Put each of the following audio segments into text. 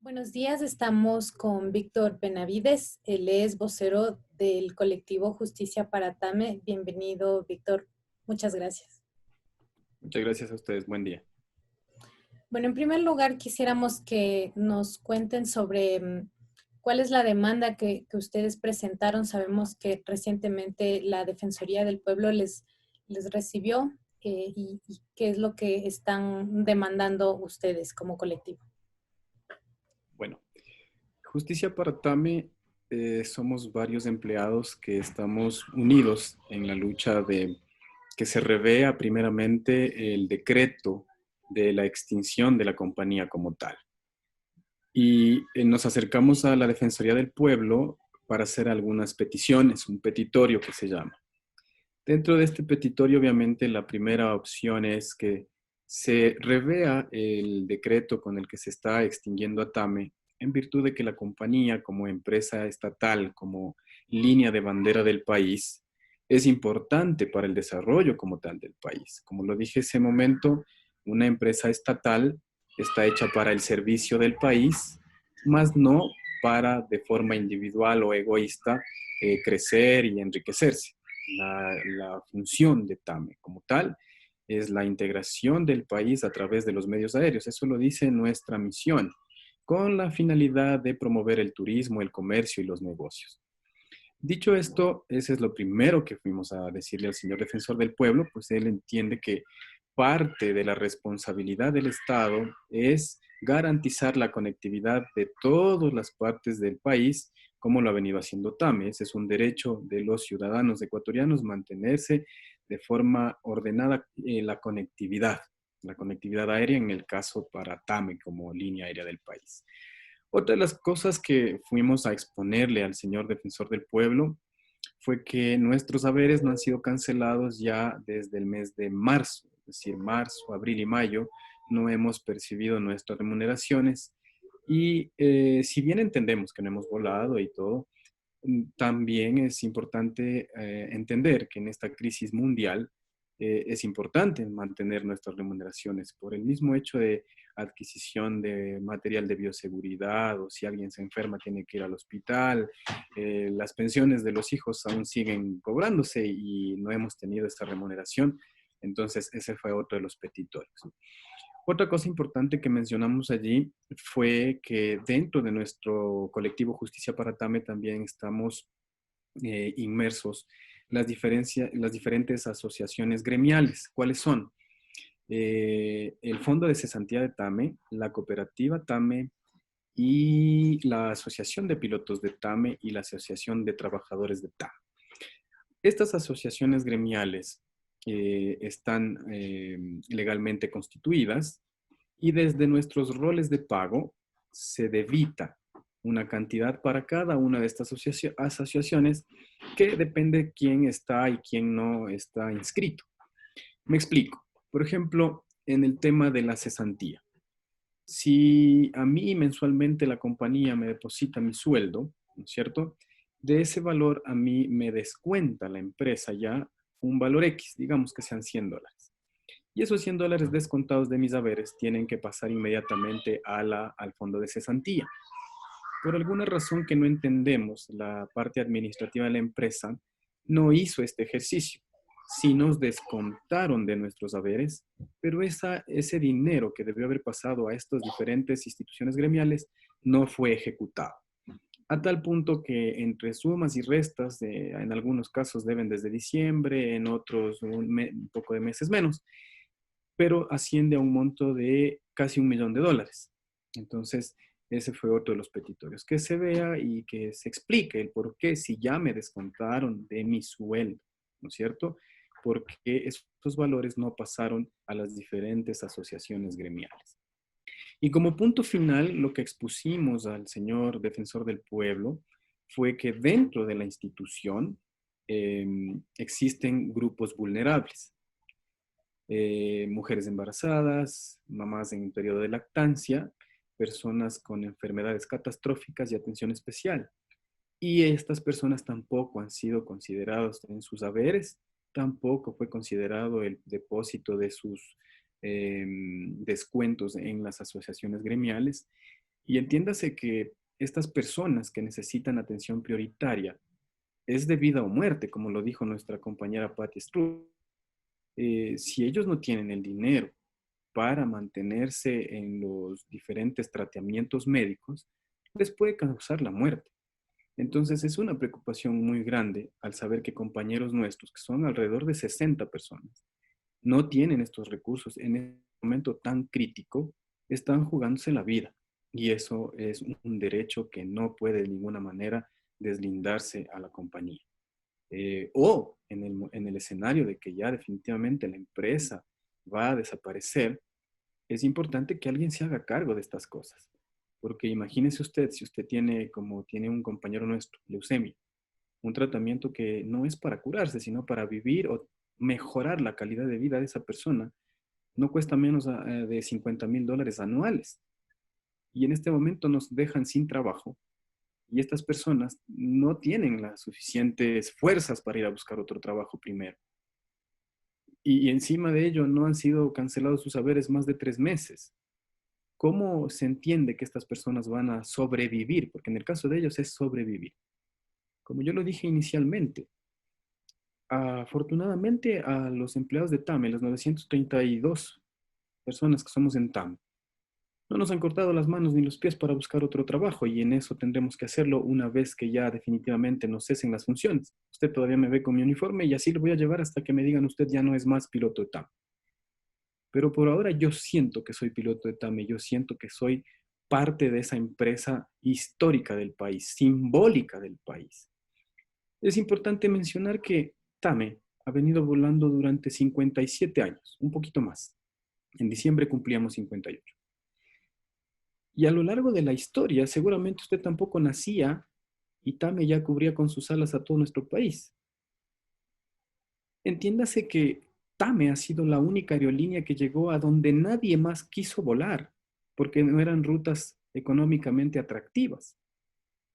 Buenos días, estamos con Víctor Benavides. Él es vocero del colectivo Justicia para Tame. Bienvenido, Víctor. Muchas gracias. Muchas gracias a ustedes. Buen día. Bueno, en primer lugar, quisiéramos que nos cuenten sobre cuál es la demanda que ustedes presentaron. Sabemos que recientemente la Defensoría del Pueblo les recibió y qué es lo que están demandando ustedes como colectivo. Bueno, Justicia para Tame, somos varios empleados que estamos unidos en la lucha de que se revea primeramente el decreto de la extinción de la compañía como tal. Y nos acercamos a la Defensoría del Pueblo para hacer algunas peticiones, un petitorio que se llama. Dentro de este petitorio, obviamente, la primera opción es que se revea el decreto con el que se está extinguiendo Atame en virtud de que la compañía, como empresa estatal, como línea de bandera del país, es importante para el desarrollo como tal del país. Como lo dije ese momento, una empresa estatal está hecha para el servicio del país, más no para de forma individual o egoísta crecer y enriquecerse. La función de TAME como tal es la integración del país a través de los medios aéreos. Eso lo dice nuestra misión, con la finalidad de promover el turismo, el comercio y los negocios. Dicho esto, ese es lo primero que fuimos a decirle al señor defensor del pueblo, pues él entiende que parte de la responsabilidad del Estado es garantizar la conectividad de todas las partes del país, como lo ha venido haciendo TAME. Ese es un derecho de los ciudadanos ecuatorianos mantenerse de forma ordenada la conectividad aérea en el caso para TAME como línea aérea del país. Otra de las cosas que fuimos a exponerle al señor defensor del pueblo fue que nuestros haberes no han sido cancelados ya desde el mes de marzo, es decir, marzo, abril y mayo, no hemos percibido nuestras remuneraciones y si bien entendemos que no hemos volado y todo, también es importante entender que en esta crisis mundial es importante mantener nuestras remuneraciones por el mismo hecho de adquisición de material de bioseguridad o si alguien se enferma tiene que ir al hospital. Las pensiones de los hijos aún siguen cobrándose y no hemos tenido esta remuneración. Entonces, ese fue otro de los petitorios. Otra cosa importante que mencionamos allí fue que dentro de nuestro colectivo Justicia para Tame también estamos inmersos las diferentes asociaciones gremiales. ¿Cuáles son? El Fondo de Cesantía de Tame, la Cooperativa Tame y la Asociación de Pilotos de Tame y la Asociación de Trabajadores de Tame. Estas asociaciones gremiales están legalmente constituidas y desde nuestros roles de pago se debita una cantidad para cada una de estas asociaciones que depende quién está y quién no está inscrito. Me explico. Por ejemplo, en el tema de la cesantía. Si a mí mensualmente la compañía me deposita mi sueldo, ¿no es cierto? De ese valor a mí me descuenta la empresa ya un valor X, digamos que sean $100. Y esos $100 descontados de mis haberes tienen que pasar inmediatamente al fondo de cesantía. Por alguna razón que no entendemos, la parte administrativa de la empresa no hizo este ejercicio. Sí nos descontaron de nuestros haberes, pero ese dinero que debió haber pasado a estas diferentes instituciones gremiales no fue ejecutado. A tal punto que entre sumas y restas, en algunos casos deben desde diciembre, en otros un poco de meses menos, pero asciende a un monto de casi $1.000.000. Entonces, ese fue otro de los petitorios. Que se vea y que se explique el por qué, si ya me descontaron de mi sueldo, ¿no es cierto? ¿Por qué esos valores no pasaron a las diferentes asociaciones gremiales? Y como punto final, lo que expusimos al señor defensor del pueblo fue que dentro de la institución existen grupos vulnerables, mujeres embarazadas, mamás en periodo de lactancia, personas con enfermedades catastróficas y atención especial. Y estas personas tampoco han sido consideradas en sus haberes, tampoco fue considerado el depósito de sus descuentos en las asociaciones gremiales. Y entiéndase que estas personas que necesitan atención prioritaria es de vida o muerte, como lo dijo nuestra compañera Patti Struth. Si ellos no tienen el dinero para mantenerse en los diferentes tratamientos médicos, les puede causar la muerte. Entonces es una preocupación muy grande al saber que compañeros nuestros, que son alrededor de 60 personas, no tienen estos recursos en este momento tan crítico, están jugándose la vida. Y eso es un derecho que no puede de ninguna manera deslindarse a la compañía. O en el escenario de que ya definitivamente la empresa va a desaparecer, es importante que alguien se haga cargo de estas cosas. Porque imagínese usted, si usted tiene, como tiene un compañero nuestro, leucemia, un tratamiento que no es para curarse, sino para vivir o mejorar la calidad de vida de esa persona, no cuesta menos de $50,000 anuales. Y en este momento nos dejan sin trabajo y estas personas no tienen las suficientes fuerzas para ir a buscar otro trabajo primero. Y encima de ello no han sido cancelados sus haberes más de 3 meses. ¿Cómo se entiende que estas personas van a sobrevivir? Porque en el caso de ellos es sobrevivir. Como yo lo dije inicialmente, afortunadamente a los empleados de TAME, las 932 personas que somos en TAME, no nos han cortado las manos ni los pies para buscar otro trabajo y en eso tendremos que hacerlo una vez que ya definitivamente nos cesen las funciones. Usted todavía me ve con mi uniforme y así lo voy a llevar hasta que me digan usted ya no es más piloto de TAME. Pero por ahora yo siento que soy piloto de TAME, yo siento que soy parte de esa empresa histórica del país, simbólica del país. Es importante mencionar que TAME ha venido volando durante 57 años, un poquito más. En diciembre cumplíamos 58. Y a lo largo de la historia, seguramente usted tampoco nacía y TAME ya cubría con sus alas a todo nuestro país. Entiéndase que TAME ha sido la única aerolínea que llegó a donde nadie más quiso volar, porque no eran rutas económicamente atractivas.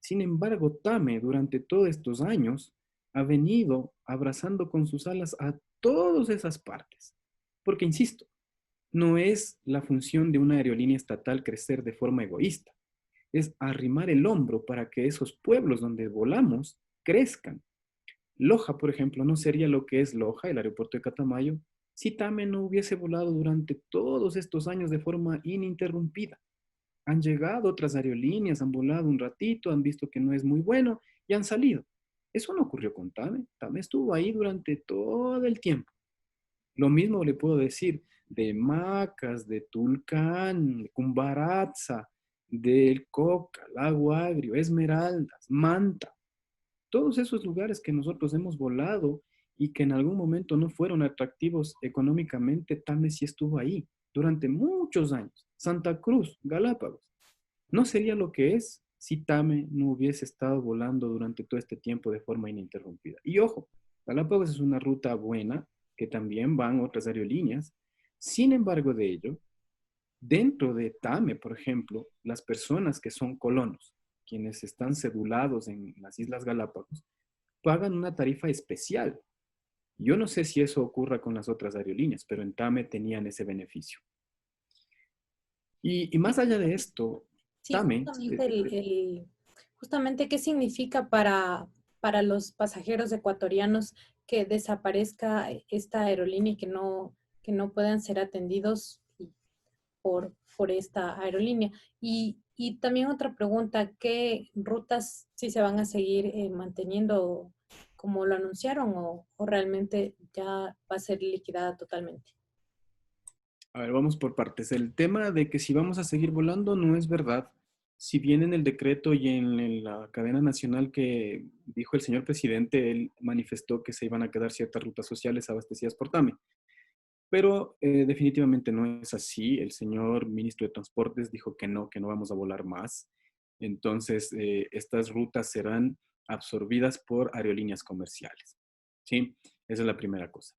Sin embargo, TAME durante todos estos años ha venido abrazando con sus alas a todas esas partes. Porque, insisto, no es la función de una aerolínea estatal crecer de forma egoísta. Es arrimar el hombro para que esos pueblos donde volamos crezcan. Loja, por ejemplo, no sería lo que es Loja, el aeropuerto de Catamayo, si TAME no hubiese volado durante todos estos años de forma ininterrumpida. Han llegado otras aerolíneas, han volado un ratito, han visto que no es muy bueno y han salido. Eso no ocurrió con TAME. TAME estuvo ahí durante todo el tiempo. Lo mismo le puedo decir de Macas, de Tulcán, de Cumbaratza, del Coca, Lago Agrio, Esmeraldas, Manta. Todos esos lugares que nosotros hemos volado y que en algún momento no fueron atractivos económicamente, TAME sí estuvo ahí durante muchos años. Santa Cruz, Galápagos. No sería lo que es si TAME no hubiese estado volando durante todo este tiempo de forma ininterrumpida. Y ojo, Galápagos es una ruta buena, que también van otras aerolíneas. Sin embargo de ello, dentro de TAME, por ejemplo, las personas que son colonos, quienes están cedulados en las Islas Galápagos, pagan una tarifa especial. Yo no sé si eso ocurra con las otras aerolíneas, pero en TAME tenían ese beneficio. Y más allá de esto, Sí, TAME, justamente, justamente qué significa para los pasajeros ecuatorianos que desaparezca esta aerolínea y que no puedan ser atendidos por esta aerolínea. Y también otra pregunta, ¿qué rutas sí se van a seguir manteniendo como lo anunciaron o realmente ya va a ser liquidada totalmente? a ver, vamos por partes. El tema de que si vamos a seguir volando no es verdad. Si bien en el decreto y en la cadena nacional que dijo el señor presidente, él manifestó que se iban a quedar ciertas rutas sociales abastecidas por TAME. Pero definitivamente no es así. El señor ministro de Transportes dijo que no vamos a volar más. Entonces, estas rutas serán absorbidas por aerolíneas comerciales. ¿Sí? Esa es la primera cosa.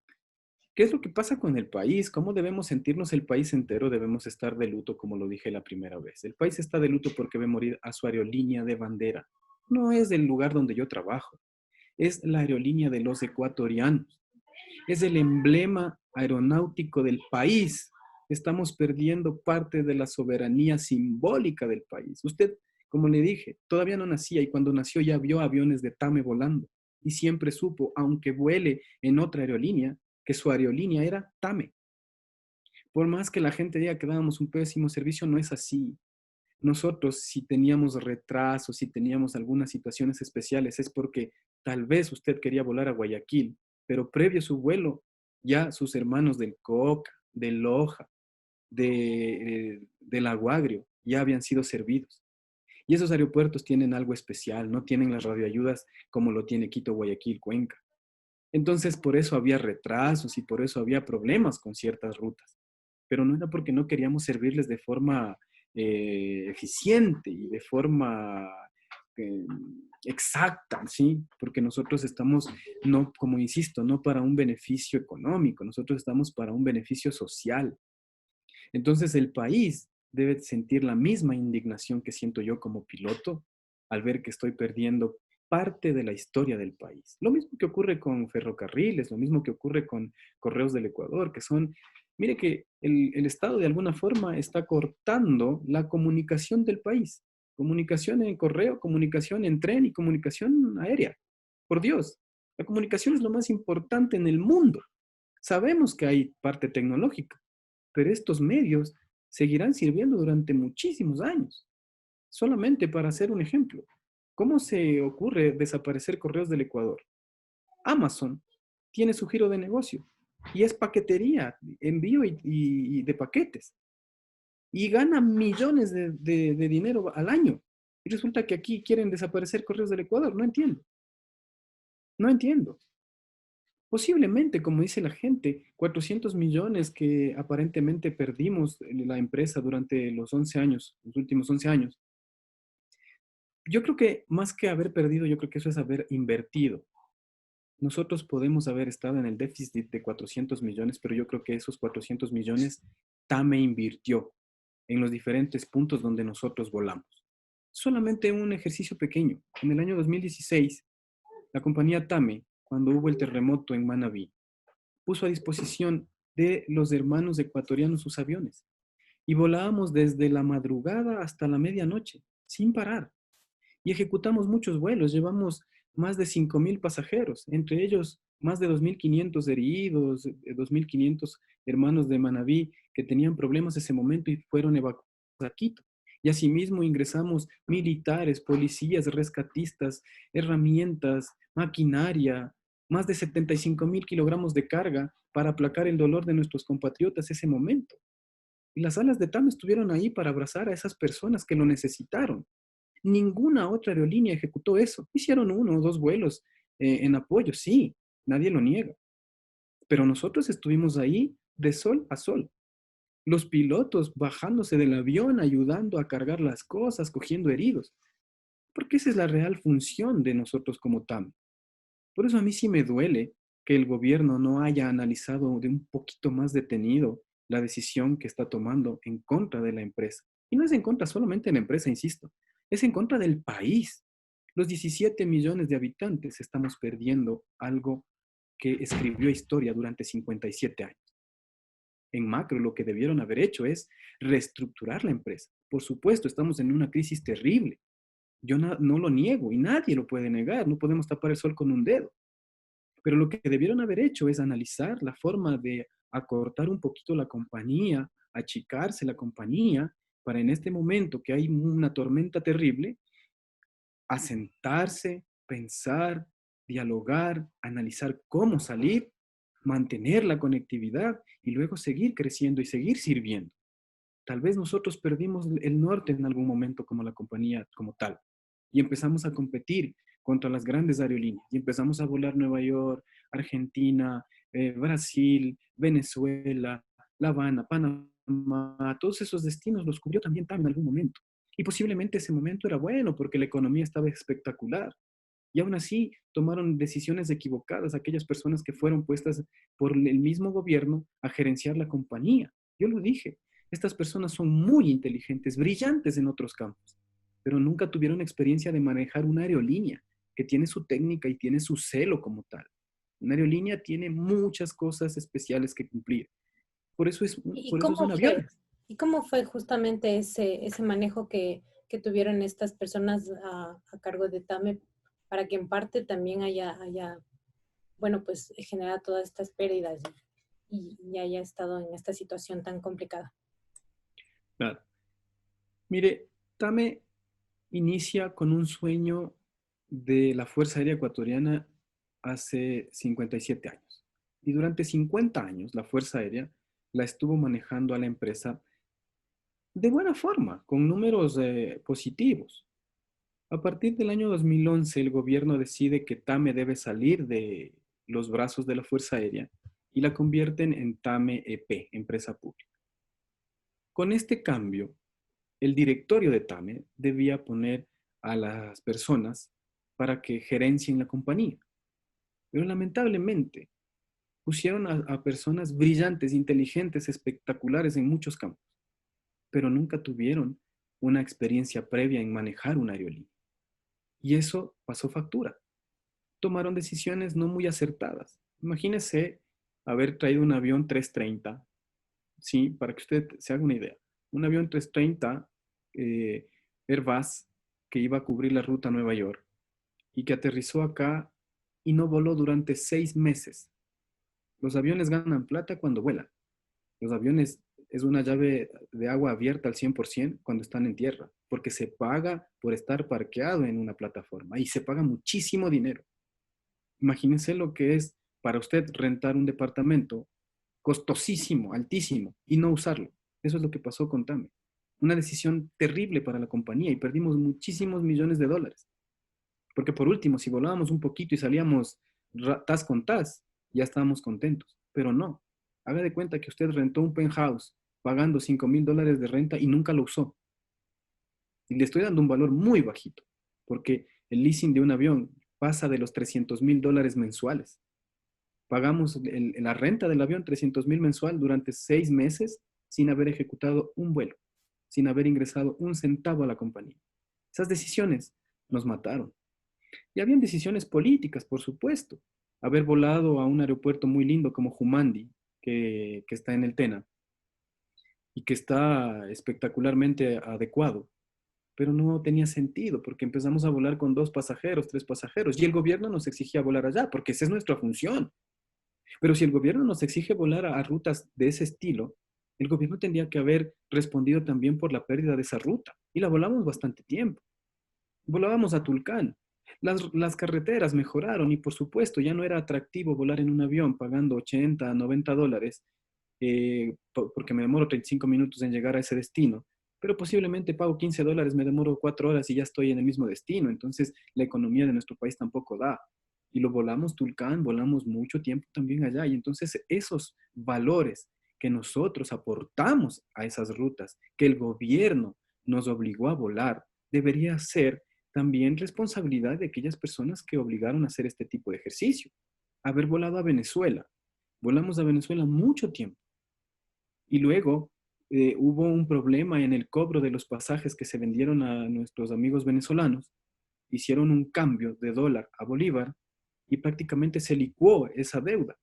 ¿Qué es lo que pasa con el país? ¿Cómo debemos sentirnos el país entero? Debemos estar de luto, como lo dije la primera vez. El país está de luto porque ve morir a su aerolínea de bandera. No es del lugar donde yo trabajo, es la aerolínea de los ecuatorianos. Es el emblema aeronáutico del país. estamos perdiendo parte de la soberanía simbólica del país. Usted, como le dije, todavía no nacía y cuando nació ya vio aviones de TAME volando y siempre supo, aunque vuele en otra aerolínea, que su aerolínea era TAME. Por más que la gente diga que dábamos un pésimo servicio, no es así. Nosotros, si teníamos retrasos, si teníamos algunas situaciones especiales, es porque tal vez usted quería volar a Guayaquil, pero previo a su vuelo, ya sus hermanos del Coca, del Loja, del Aguagrio, ya habían sido servidos. Y esos aeropuertos tienen algo especial, no tienen las radioayudas como lo tiene Quito, Guayaquil, Cuenca. Entonces, por eso había retrasos y por eso había problemas con ciertas rutas. Pero no era porque no queríamos servirles de forma eficiente y de forma eh, exacta, ¿sí? Porque nosotros estamos, no, como insisto, no para un beneficio económico, nosotros estamos para un beneficio social. Entonces el país debe sentir la misma indignación que siento yo como piloto al ver que estoy perdiendo parte de la historia del país. Lo mismo que ocurre con ferrocarriles, lo mismo que ocurre con Correos del Ecuador, que son, mire que el Estado de alguna forma está cortando la comunicación del país. Comunicación en correo, comunicación en tren y comunicación aérea. Por Dios, la comunicación es lo más importante en el mundo. Sabemos que hay parte tecnológica, pero estos medios seguirán sirviendo durante muchísimos años. Solamente para hacer un ejemplo, ¿cómo se ocurre desaparecer Correos del Ecuador? Amazon tiene su giro de negocio y es paquetería, envío y de paquetes y gana millones de dinero al año. Y resulta que aquí quieren desaparecer Correos del Ecuador. No entiendo. No entiendo. Posiblemente, como dice la gente, 400 millones que aparentemente perdimos en la empresa durante los 11 años, los últimos 11 años. Yo creo que más que haber perdido, yo creo que eso es haber invertido. Nosotros podemos haber estado en el déficit de 400 millones, pero yo creo que esos 400 millones TAME invirtió en los diferentes puntos donde nosotros volamos. Solamente un ejercicio pequeño. En el año 2016, la compañía TAME, cuando hubo el terremoto en Manabí, puso a disposición de los hermanos ecuatorianos sus aviones y volábamos desde la madrugada hasta la medianoche, sin parar. Y ejecutamos muchos vuelos, llevamos más de 5.000 pasajeros, entre ellos más de 2.500 heridos, 2.500 hermanos de Manabí que tenían problemas en ese momento y fueron evacuados a Quito. Y asimismo ingresamos militares, policías, rescatistas, herramientas, maquinaria, más de 75.000 kilogramos de carga para aplacar el dolor de nuestros compatriotas ese momento. Y las alas de TAM estuvieron ahí para abrazar a esas personas que lo necesitaron. Ninguna otra aerolínea ejecutó eso. Hicieron uno o dos vuelos en apoyo, sí, nadie lo niega. Pero nosotros estuvimos ahí de sol a sol. Los pilotos bajándose del avión, ayudando a cargar las cosas, cogiendo heridos. Porque esa es la real función de nosotros como TAM. Por eso a mí sí me duele que el gobierno no haya analizado de un poquito más detenido la decisión que está tomando en contra de la empresa. Y no es en contra solamente de la empresa, insisto, es en contra del país. Los 17 millones de habitantes estamos perdiendo algo que escribió historia durante 57 años. En macro, lo que debieron haber hecho es reestructurar la empresa. Por supuesto, estamos en una crisis terrible. Yo no lo niego y nadie lo puede negar. No podemos tapar el sol con un dedo. Pero lo que debieron haber hecho es analizar la forma de acortar un poquito la compañía, achicarse la compañía, para en este momento que hay una tormenta terrible, asentarse, pensar, dialogar, analizar cómo salir, mantener la conectividad y luego seguir creciendo y seguir sirviendo. Tal vez nosotros perdimos el norte en algún momento como la compañía como tal y empezamos a competir contra las grandes aerolíneas y empezamos a volar Nueva York, Argentina, Brasil, Venezuela, La Habana, Panamá, todos esos destinos los cubrió también TAM en algún momento. Y posiblemente ese momento era bueno porque la economía estaba espectacular. Y aún así tomaron decisiones equivocadas aquellas personas que fueron puestas por el mismo gobierno a gerenciar la compañía. Yo lo dije, estas personas son muy inteligentes, brillantes en otros campos, pero nunca tuvieron experiencia de manejar una aerolínea que tiene su técnica y tiene su celo como tal. Una aerolínea tiene muchas cosas especiales que cumplir. ¿Y por eso cómo son fue? aviones. ¿Y cómo fue justamente ese manejo que tuvieron estas personas a cargo de TAME para que en parte también haya bueno, pues generado todas estas pérdidas y haya estado en esta situación tan complicada? Claro. Mire, Tame inicia con un sueño de la Fuerza Aérea Ecuatoriana hace 57 años. Y durante 50 años la Fuerza Aérea la estuvo manejando a la empresa de buena forma, con números positivos. A partir del año 2011, el gobierno decide que TAME debe salir de los brazos de la Fuerza Aérea y la convierten en TAME EP, empresa pública. Con este cambio, el directorio de TAME debía poner a las personas para que gerencien la compañía. Pero lamentablemente pusieron a personas brillantes, inteligentes, espectaculares en muchos campos, pero nunca tuvieron una experiencia previa en manejar una aerolínea. Y eso pasó factura. Tomaron decisiones no muy acertadas. Imagínese haber traído un avión 330, ¿sí? Para que usted se haga una idea. Un avión 330 eh, Airbus que iba a cubrir la ruta a Nueva York y que aterrizó acá y no voló durante 6 meses. Los aviones ganan plata cuando vuelan. Los aviones es una llave de agua abierta al 100% cuando están en tierra, porque se paga por estar parqueado en una plataforma y se paga muchísimo dinero. Imagínense lo que es para usted rentar un departamento costosísimo, altísimo, y no usarlo. Eso es lo que pasó con Tame. Una decisión terrible para la compañía y perdimos muchísimos millones de dólares. Porque por último, si volábamos un poquito y salíamos tas con tas, ya estábamos contentos. Pero no. Haga de cuenta que usted rentó un penthouse pagando $5,000 de renta y nunca lo usó. Y le estoy dando un valor muy bajito, porque el leasing de un avión pasa de los $300,000 mensuales. Pagamos la renta del avión 300,000 mensual durante 6 meses sin haber ejecutado un vuelo, sin haber ingresado un centavo a la compañía. Esas decisiones nos mataron. Y habían decisiones políticas, por supuesto. Haber volado a un aeropuerto muy lindo como Jumandi, que está en el Tena, y que está espectacularmente adecuado, pero no tenía sentido porque empezamos a volar con 2 pasajeros, 3 pasajeros, y el gobierno nos exigía volar allá, porque esa es nuestra función. Pero si el gobierno nos exige volar a rutas de ese estilo, el gobierno tendría que haber respondido también por la pérdida de esa ruta. Y la volamos bastante tiempo. Volábamos a Tulcán. Las carreteras mejoraron y por supuesto ya no era atractivo volar en un avión pagando 80, $90, porque me demoro 35 minutos en llegar a ese destino, pero posiblemente pago $15, me demoro 4 horas y ya estoy en el mismo destino. Entonces la economía de nuestro país tampoco da. Y lo volamos Tulcán, volamos mucho tiempo también allá. Y entonces esos valores que nosotros aportamos a esas rutas, que el gobierno nos obligó a volar, debería ser también responsabilidad de aquellas personas que obligaron a hacer este tipo de ejercicio. Haber volado a Venezuela. Volamos a Venezuela mucho tiempo. Y luego hubo un problema en el cobro de los pasajes que se vendieron a nuestros amigos venezolanos. Hicieron un cambio de dólar a bolívar y prácticamente se licuó esa deuda.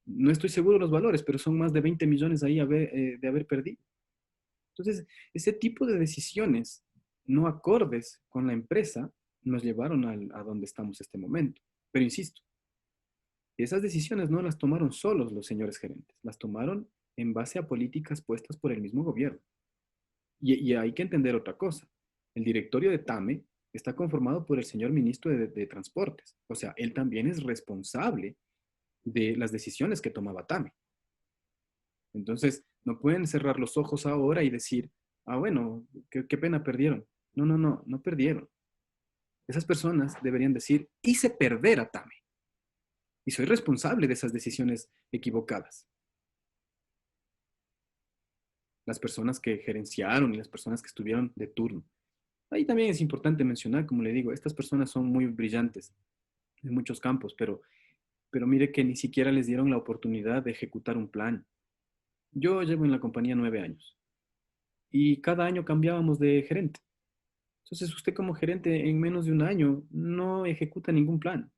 No estoy seguro de los valores, pero son más de 20 millones ahí de haber perdido. Entonces, ese tipo de decisiones no acordes con la empresa nos llevaron a donde estamos este momento. Pero insisto, esas decisiones no las tomaron solos los señores gerentes, las tomaron en base a políticas puestas por el mismo gobierno. Y hay que entender otra cosa. El directorio de TAME está conformado por el señor ministro de Transportes. O sea, él también es responsable de las decisiones que tomaba TAME. Entonces, no pueden cerrar los ojos ahora y decir, ah, bueno, qué pena perdieron. No, no, no, no perdieron. Esas personas deberían decir, hice perder a TAME y soy responsable de esas decisiones equivocadas. Las personas que gerenciaron y las personas que estuvieron de turno. Ahí también es importante mencionar, como le digo, estas personas son muy brillantes en muchos campos, pero mire que ni siquiera les dieron la oportunidad de ejecutar un plan. Yo llevo en la compañía 9 años y cada año cambiábamos de gerente. Entonces usted como gerente en menos de un año no ejecuta ningún plan.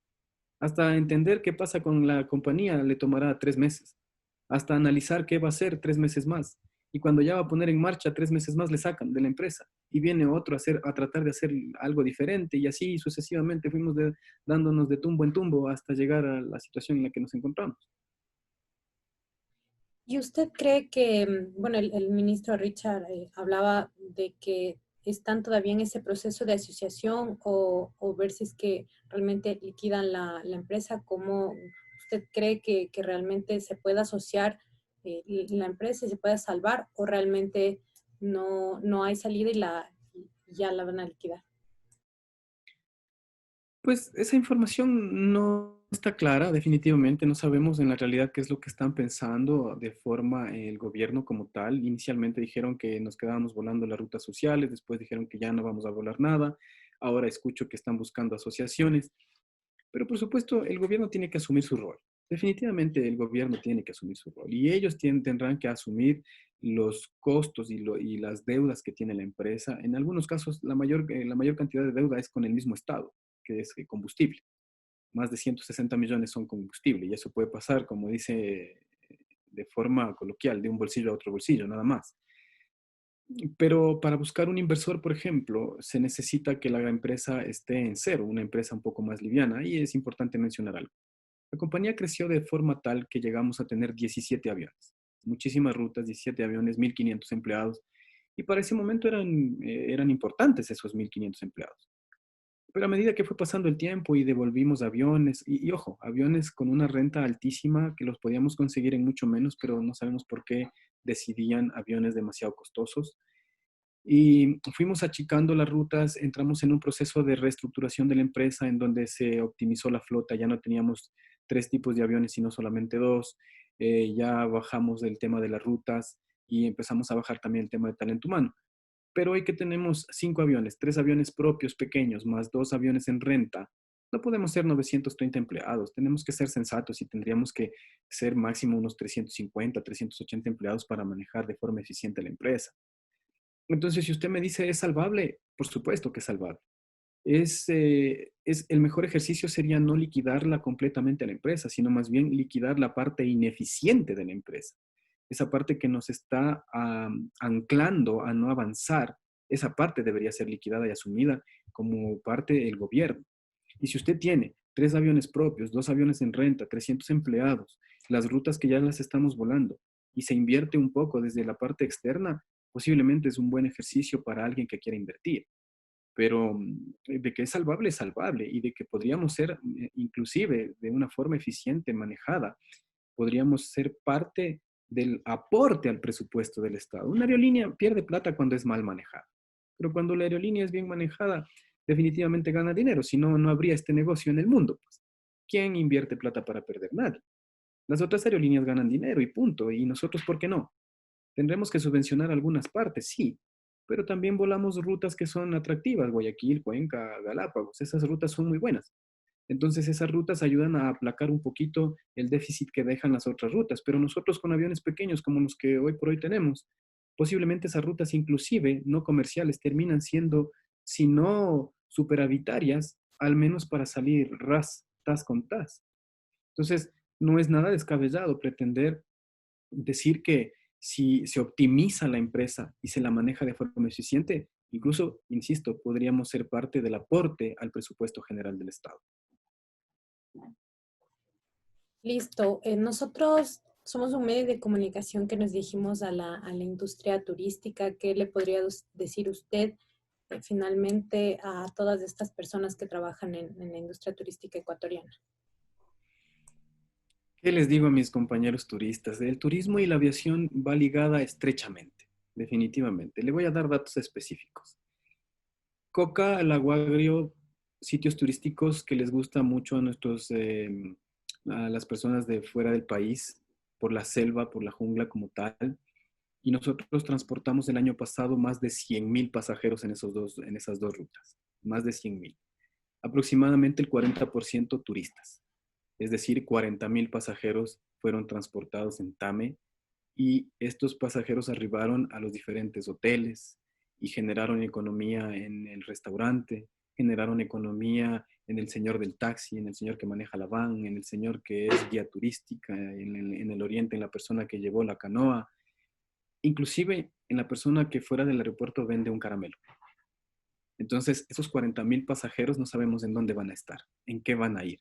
Hasta entender qué pasa con la compañía le tomará 3 meses. hasta analizar qué va a hacer 3 meses más. Y cuando ya va a poner en marcha 3 meses más, le sacan de la empresa. Y viene otro a tratar de hacer algo diferente. Y así sucesivamente fuimos dándonos de tumbo en tumbo hasta llegar a la situación en la que nos encontramos. ¿Y usted cree que, bueno, el ministro Richard hablaba de que están todavía en ese proceso de asociación o ver si es que realmente liquidan la empresa? ¿Cómo usted cree que realmente se pueda asociar la empresa y se pueda salvar o realmente no hay salida y ya la van a liquidar? Pues esa información no está clara, definitivamente no sabemos en la realidad qué es lo que están pensando de forma el gobierno como tal. Inicialmente dijeron que nos quedábamos volando las rutas sociales, después dijeron que ya no vamos a volar nada, ahora escucho que están buscando asociaciones, pero por supuesto el gobierno tiene que asumir su rol. Definitivamente el gobierno tiene que asumir su rol y ellos tendrán que asumir los costos y las deudas que tiene la empresa. En algunos casos, la mayor cantidad de deuda es con el mismo Estado, que es combustible. Más de 160 millones son combustible y eso puede pasar, como dice de forma coloquial, de un bolsillo a otro bolsillo, nada más. Pero para buscar un inversor, por ejemplo, se necesita que la empresa esté en cero, una empresa un poco más liviana, y es importante mencionar algo. La compañía creció de forma tal que llegamos a tener 17 aviones, muchísimas rutas, 17 aviones, 1.500 empleados, y para ese momento eran importantes esos 1.500 empleados. Pero a medida que fue pasando el tiempo y devolvimos aviones, y ojo, aviones con una renta altísima que los podíamos conseguir en mucho menos, pero no sabemos por qué decidían aviones demasiado costosos. Y fuimos achicando las rutas, entramos en un proceso de reestructuración de la empresa en donde se optimizó la flota, ya no teníamos 3 tipos de aviones, sino solamente dos. Ya bajamos el tema de las rutas y empezamos a bajar también el tema de talento humano. Pero hoy que tenemos 5 aviones, 3 aviones propios pequeños, más 2 aviones en renta, no podemos ser 930 empleados. Tenemos que ser sensatos y tendríamos que ser máximo unos 350, 380 empleados para manejar de forma eficiente la empresa. Entonces, si usted me dice, ¿es salvable? Por supuesto que es salvable. El mejor ejercicio sería no liquidarla completamente a la empresa, sino más bien liquidar la parte ineficiente de la empresa. Esa parte que nos está anclando a no avanzar, esa parte debería ser liquidada y asumida como parte del gobierno. Y si usted tiene 3 aviones propios, 2 aviones en renta, 300 empleados, las rutas que ya las estamos volando, y se invierte un poco desde la parte externa, posiblemente es un buen ejercicio para alguien que quiera invertir. Pero de que es salvable y de que podríamos ser, inclusive de una forma eficiente manejada, podríamos ser parte del aporte al presupuesto del Estado. Una aerolínea pierde plata cuando es mal manejada, pero cuando la aerolínea es bien manejada, definitivamente gana dinero, si no, no habría este negocio en el mundo. Pues. ¿Quién invierte plata para perder? Nadie. Las otras aerolíneas ganan dinero y punto, y nosotros, ¿por qué no? Tendremos que subvencionar algunas partes, sí, pero también volamos rutas que son atractivas, Guayaquil, Cuenca, Galápagos, esas rutas son muy buenas. Entonces esas rutas ayudan a aplacar un poquito el déficit que dejan las otras rutas, pero nosotros con aviones pequeños como los que hoy por hoy tenemos, posiblemente esas rutas inclusive no comerciales terminan siendo, si no superavitarias, al menos para salir ras, tas con tas. Entonces, no es nada descabellado pretender decir que si se optimiza la empresa y se la maneja de forma eficiente, incluso, insisto, podríamos ser parte del aporte al presupuesto general del Estado. Listo. Nosotros somos un medio de comunicación que nos dirigimos a la industria turística. ¿Qué le podría decir usted finalmente a todas estas personas que trabajan en la industria turística ecuatoriana? ¿Qué les digo a mis compañeros turistas? El turismo y la aviación va ligada estrechamente, definitivamente. Le voy a dar datos específicos. Coca, Lago Agrio, sitios turísticos que les gusta mucho a las personas de fuera del país, por la selva, por la jungla como tal. Y nosotros transportamos el año pasado más de 100.000 pasajeros en esas dos rutas, más de 100.000. Aproximadamente el 40% turistas, es decir, 40.000 pasajeros fueron transportados en TAME y estos pasajeros arribaron a los diferentes hoteles y generaron economía en el restaurante, generaron economía en el señor del taxi, en el señor que maneja la van, en el señor que es guía turística, en el oriente, en la persona que llevó la canoa, inclusive en la persona que fuera del aeropuerto vende un caramelo. Entonces, esos 40,000 pasajeros no sabemos en dónde van a estar, en qué van a ir.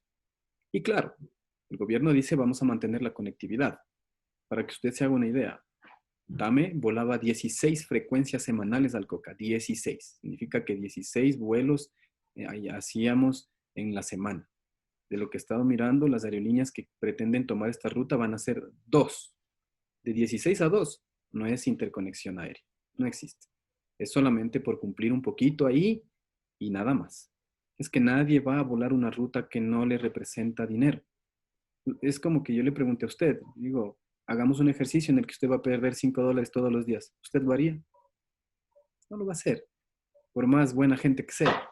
Y claro, el gobierno dice vamos a mantener la conectividad. Para que usted se haga una idea, Dame volaba 16 frecuencias semanales al Coca, 16. Significa que 16 vuelos hacíamos en la semana. De lo que he estado mirando, las aerolíneas que pretenden tomar esta ruta van a ser dos. De 16 a 2 no es interconexión aérea, no existe. Es solamente por cumplir un poquito ahí y nada más. Es que nadie va a volar una ruta que no le representa dinero. Es como que yo le pregunté a usted, digo, hagamos un ejercicio en el que usted va a perder $5 todos los días. ¿Usted lo haría? No lo va a hacer, por más buena gente que sea.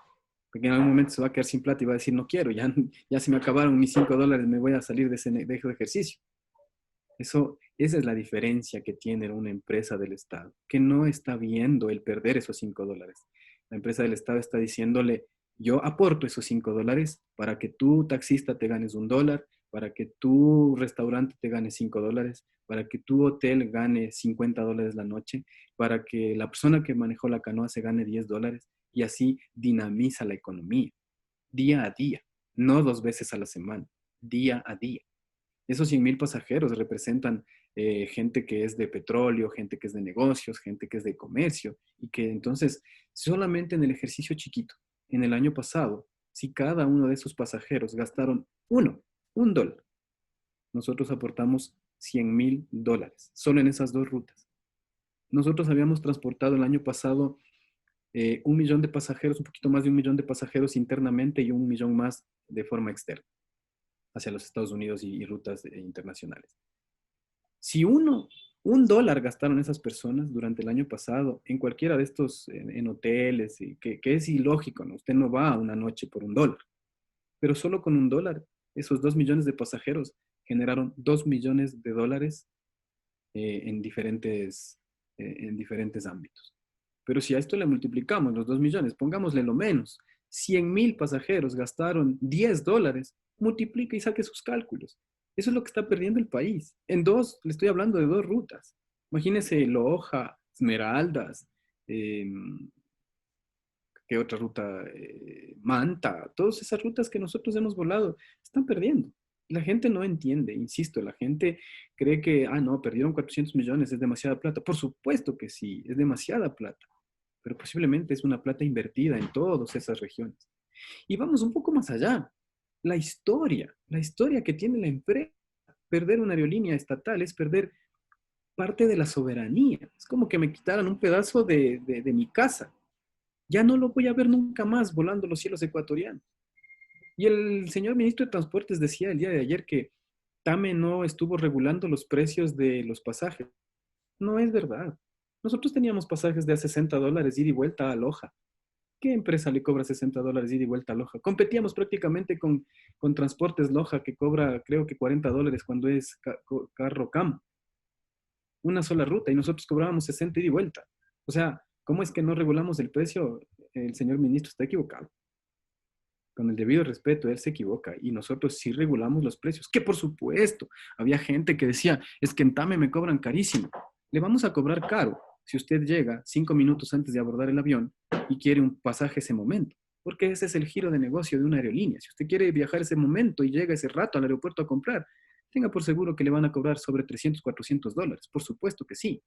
Porque en algún momento se va a quedar sin plata y va a decir, no quiero, ya se me acabaron mis $5, me voy a salir de ese ejercicio. Esa es la diferencia que tiene una empresa del Estado, que no está viendo el perder esos $5. La empresa del Estado está diciéndole, yo aporto esos $5 para que tú, taxista, te ganes $1, para que tu restaurante te gane $5, para que tu hotel gane $50 la noche, para que la persona que manejó la canoa se gane $10 y así dinamiza la economía, día a día, no 2 veces a la semana, día a día. Esos 100,000 pasajeros representan gente que es de petróleo, gente que es de negocios, gente que es de comercio, y que entonces solamente en el ejercicio chiquito, en el año pasado, si cada uno de esos pasajeros gastaron $1, nosotros aportamos $100,000, solo en esas dos rutas. Nosotros habíamos transportado el año pasado 1 millón de pasajeros, un poquito más de 1 millón de pasajeros internamente y 1 millón más de forma externa hacia los Estados Unidos y rutas internacionales. Si $1 gastaron esas personas durante el año pasado en cualquiera de estos, en hoteles, que es ilógico, ¿no? Usted no va a una noche por $1, pero solo con $1, esos 2 millones de pasajeros generaron $2 millones en diferentes ámbitos. Pero si a esto le multiplicamos los 2 millones, pongámosle lo menos, 100,000 pasajeros gastaron $10, multiplica y saque sus cálculos. Eso es lo que está perdiendo el país. Le estoy hablando de dos rutas. Imagínese Loja, Esmeraldas, eh, ¿qué otra ruta? Manta, todas esas rutas que nosotros hemos volado, están perdiendo. La gente no entiende, insisto, la gente cree que, no, perdieron 400 millones, es demasiada plata. Por supuesto que sí, es demasiada plata, pero posiblemente es una plata invertida en todas esas regiones. Y vamos un poco más allá. La historia que tiene la empresa, perder una aerolínea estatal es perder parte de la soberanía. Es como que me quitaran un pedazo de mi casa. Ya no lo voy a ver nunca más volando los cielos ecuatorianos. Y el señor ministro de Transportes decía el día de ayer que TAME no estuvo regulando los precios de los pasajes. No es verdad. Nosotros teníamos pasajes de a $60 ida y vuelta a Loja. ¿Qué empresa le cobra $60 ida y vuelta a Loja? Competíamos prácticamente con Transportes Loja, que cobra creo que $40 cuando es carro CAM. Una sola ruta y nosotros cobrábamos 60 ida y vuelta. O sea, ¿cómo es que no regulamos el precio? El señor ministro está equivocado. Con el debido respeto, él se equivoca y nosotros sí regulamos los precios. Que por supuesto, había gente que decía, es que en TAME me cobran carísimo. Le vamos a cobrar caro si usted llega 5 minutos antes de abordar el avión y quiere un pasaje ese momento, porque ese es el giro de negocio de una aerolínea. Si usted quiere viajar ese momento y llega ese rato al aeropuerto a comprar, tenga por seguro que le van a cobrar sobre $300, $400. Por supuesto que sí.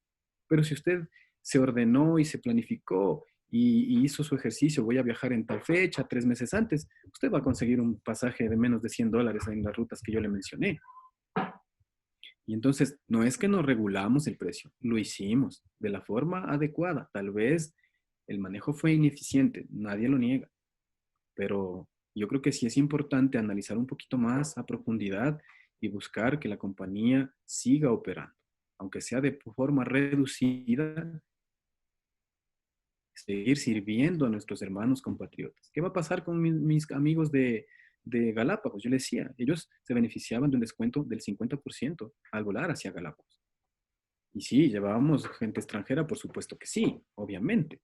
Pero si usted se ordenó y se planificó y hizo su ejercicio, voy a viajar en tal fecha, 3 meses antes, usted va a conseguir un pasaje de menos de $100 en las rutas que yo le mencioné. Y entonces, no es que nos regulamos el precio, lo hicimos de la forma adecuada. Tal vez el manejo fue ineficiente, nadie lo niega, pero yo creo que sí es importante analizar un poquito más a profundidad y buscar que la compañía siga operando, aunque sea de forma reducida, seguir sirviendo a nuestros hermanos compatriotas. ¿Qué va a pasar con mis amigos de Galápagos? Yo les decía, ellos se beneficiaban de un descuento del 50% al volar hacia Galápagos. Y sí, llevábamos gente extranjera, por supuesto que sí, obviamente,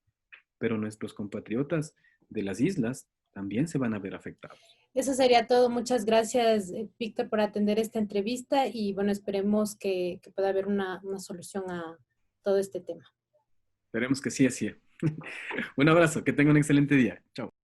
pero nuestros compatriotas de las islas también se van a ver afectados. Eso sería todo. Muchas gracias, Víctor, por atender esta entrevista y bueno, esperemos que pueda haber una solución a todo este tema. Esperemos que sí, así. Un abrazo, que tenga un excelente día. Chao.